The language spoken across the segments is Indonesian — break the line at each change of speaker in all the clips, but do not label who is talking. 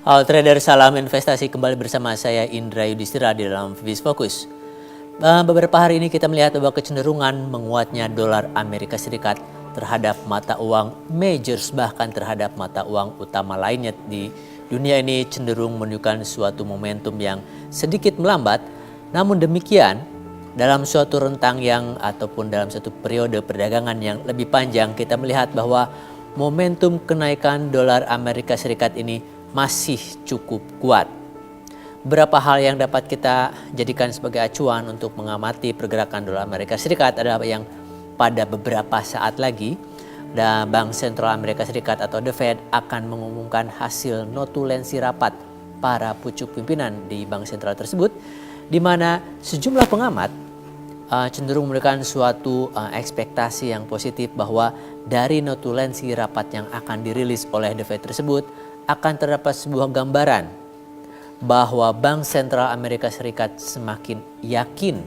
Halo trader, salam investasi, kembali bersama saya Indra Yudhistira di dalam Vivis Focus. Beberapa hari ini kita melihat bahwa kecenderungan menguatnya dolar Amerika Serikat terhadap mata uang majors, bahkan terhadap mata uang utama lainnya di dunia ini cenderung menunjukkan suatu momentum yang sedikit melambat. Namun demikian, dalam suatu rentang ataupun dalam satu periode perdagangan yang lebih panjang, kita melihat bahwa momentum kenaikan dolar Amerika Serikat ini masih cukup kuat. Beberapa hal yang dapat kita jadikan sebagai acuan untuk mengamati pergerakan dolar Amerika Serikat adalah yang pada beberapa saat lagi Bank Sentral Amerika Serikat atau The Fed akan mengumumkan hasil notulensi rapat para pucuk pimpinan di bank sentral tersebut, di mana sejumlah pengamat cenderung memberikan suatu ekspektasi yang positif bahwa dari notulensi rapat yang akan dirilis oleh The Fed tersebut akan terdapat sebuah gambaran bahwa Bank Sentral Amerika Serikat semakin yakin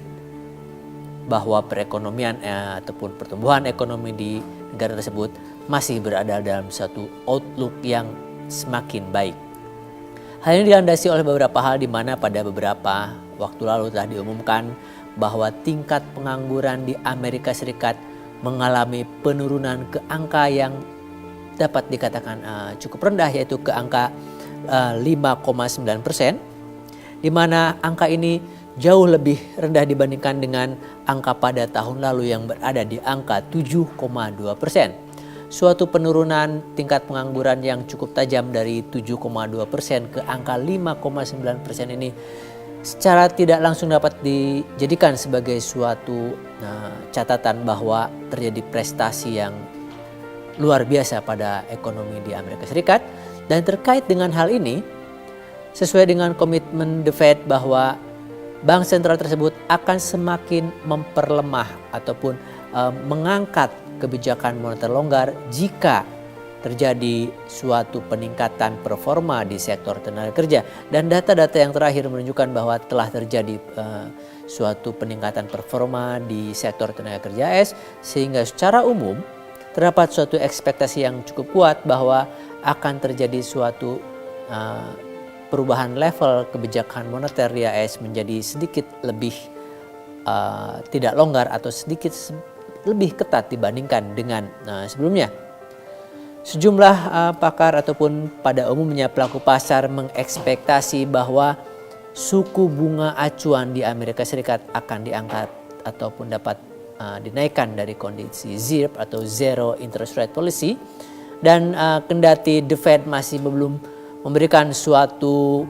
bahwa perekonomian ataupun pertumbuhan ekonomi di negara tersebut masih berada dalam satu outlook yang semakin baik. Hal ini dilandasi oleh beberapa hal, di mana pada beberapa waktu lalu telah diumumkan bahwa tingkat pengangguran di Amerika Serikat mengalami penurunan ke angka yang dapat dikatakan cukup rendah, yaitu ke angka 5,9%, di mana angka ini jauh lebih rendah dibandingkan dengan angka pada tahun lalu yang berada di angka 7,2%. Suatu penurunan tingkat pengangguran yang cukup tajam dari 7,2% ke angka 5,9% ini secara tidak langsung dapat dijadikan sebagai suatu catatan bahwa terjadi prestasi yang luar biasa pada ekonomi di Amerika Serikat. Dan terkait dengan hal ini, sesuai dengan komitmen The Fed bahwa bank sentral tersebut akan semakin memperlemah ataupun mengangkat kebijakan moneter longgar jika terjadi suatu peningkatan performa di sektor tenaga kerja. Dan data-data yang terakhir menunjukkan bahwa telah terjadi suatu peningkatan performa di sektor tenaga kerja AS, sehingga secara umum terdapat suatu ekspektasi yang cukup kuat bahwa akan terjadi suatu perubahan level kebijakan moneter di AS menjadi sedikit lebih tidak longgar atau sedikit lebih ketat dibandingkan dengan sebelumnya. Sejumlah pakar ataupun pada umumnya pelaku pasar mengekspektasi bahwa suku bunga acuan di Amerika Serikat akan diangkat ataupun dapat dinaikkan dari kondisi ZIRP atau Zero Interest Rate Policy. Dan kendati The Fed masih belum memberikan suatu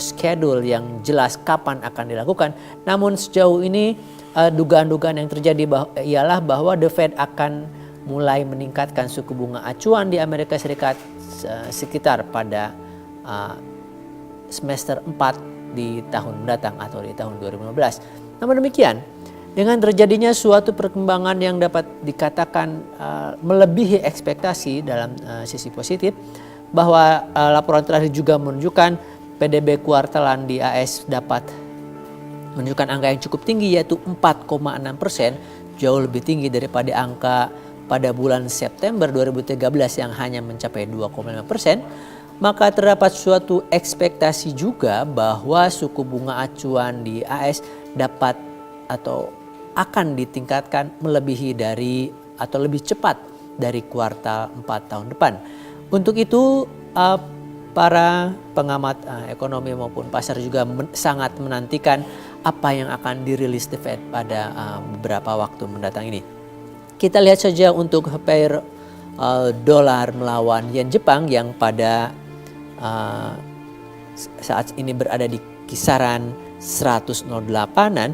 schedule yang jelas kapan akan dilakukan, namun sejauh ini dugaan-dugaan yang terjadi ialah bahwa The Fed akan mulai meningkatkan suku bunga acuan di Amerika Serikat sekitar pada semester 4 di tahun mendatang atau di tahun 2015. Namun demikian, dengan terjadinya suatu perkembangan yang dapat dikatakan melebihi ekspektasi dalam sisi positif, bahwa laporan terakhir juga menunjukkan PDB kuartalan di AS dapat menunjukkan angka yang cukup tinggi, yaitu 4,6%, jauh lebih tinggi daripada angka pada bulan September 2013 yang hanya mencapai 2,5%. Maka terdapat suatu ekspektasi juga bahwa suku bunga acuan di AS dapat atau akan ditingkatkan melebihi dari atau lebih cepat dari kuartal 4 tahun depan. Untuk itu para pengamat ekonomi maupun pasar juga sangat menantikan apa yang akan dirilis The Fed pada beberapa waktu mendatang ini. Kita lihat saja untuk pair dolar melawan yen Jepang yang pada saat ini berada di kisaran 108-an,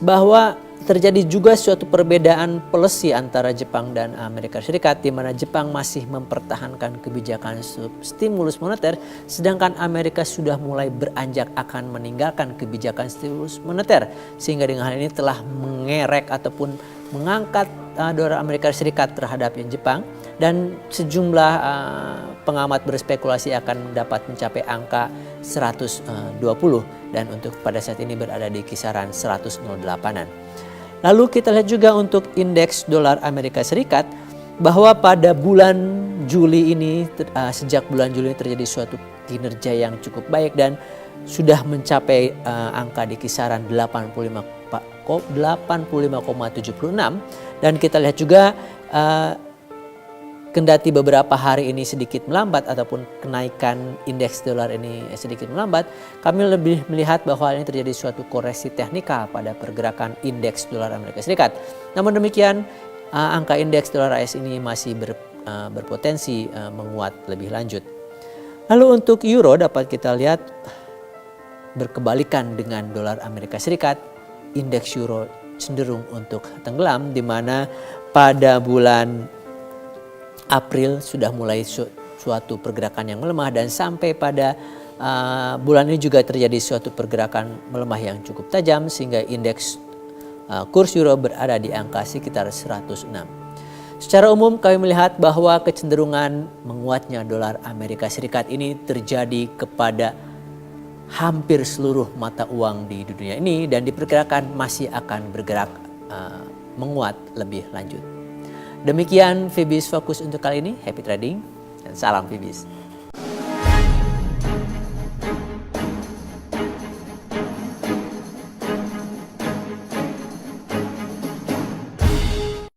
bahwa terjadi juga suatu perbedaan policy antara Jepang dan Amerika Serikat, di mana Jepang masih mempertahankan kebijakan stimulus moneter, sedangkan Amerika sudah mulai beranjak akan meninggalkan kebijakan stimulus moneter, sehingga dengan hal ini telah mengerek ataupun mengangkat dolar Amerika Serikat terhadap yen Jepang. Dan sejumlah pengamat berspekulasi akan dapat mencapai angka 120, dan untuk pada saat ini berada di kisaran 108-an. Lalu kita lihat juga untuk indeks dolar Amerika Serikat, bahwa pada bulan Juli ini, sejak bulan Juli terjadi suatu kinerja yang cukup baik dan sudah mencapai angka di kisaran 85,76, dan kita lihat juga kendati beberapa hari ini sedikit melambat ataupun kenaikan indeks dolar ini sedikit melambat, kami lebih melihat bahwa ini terjadi suatu koreksi teknikal pada pergerakan indeks dolar Amerika Serikat. Namun demikian, angka indeks dolar AS ini masih berpotensi menguat lebih lanjut. Lalu untuk euro dapat kita lihat berkebalikan dengan dolar Amerika Serikat, indeks euro cenderung untuk tenggelam, di mana pada bulan April sudah mulai suatu pergerakan yang melemah, dan sampai pada bulan ini juga terjadi suatu pergerakan melemah yang cukup tajam sehingga indeks kurs euro berada di angka sekitar 106. Secara umum kami melihat bahwa kecenderungan menguatnya dolar Amerika Serikat ini terjadi kepada hampir seluruh mata uang di dunia ini dan diperkirakan masih akan bergerak menguat lebih lanjut. Demikian Fibis Fokus untuk kali ini. Happy trading dan salam Fibis.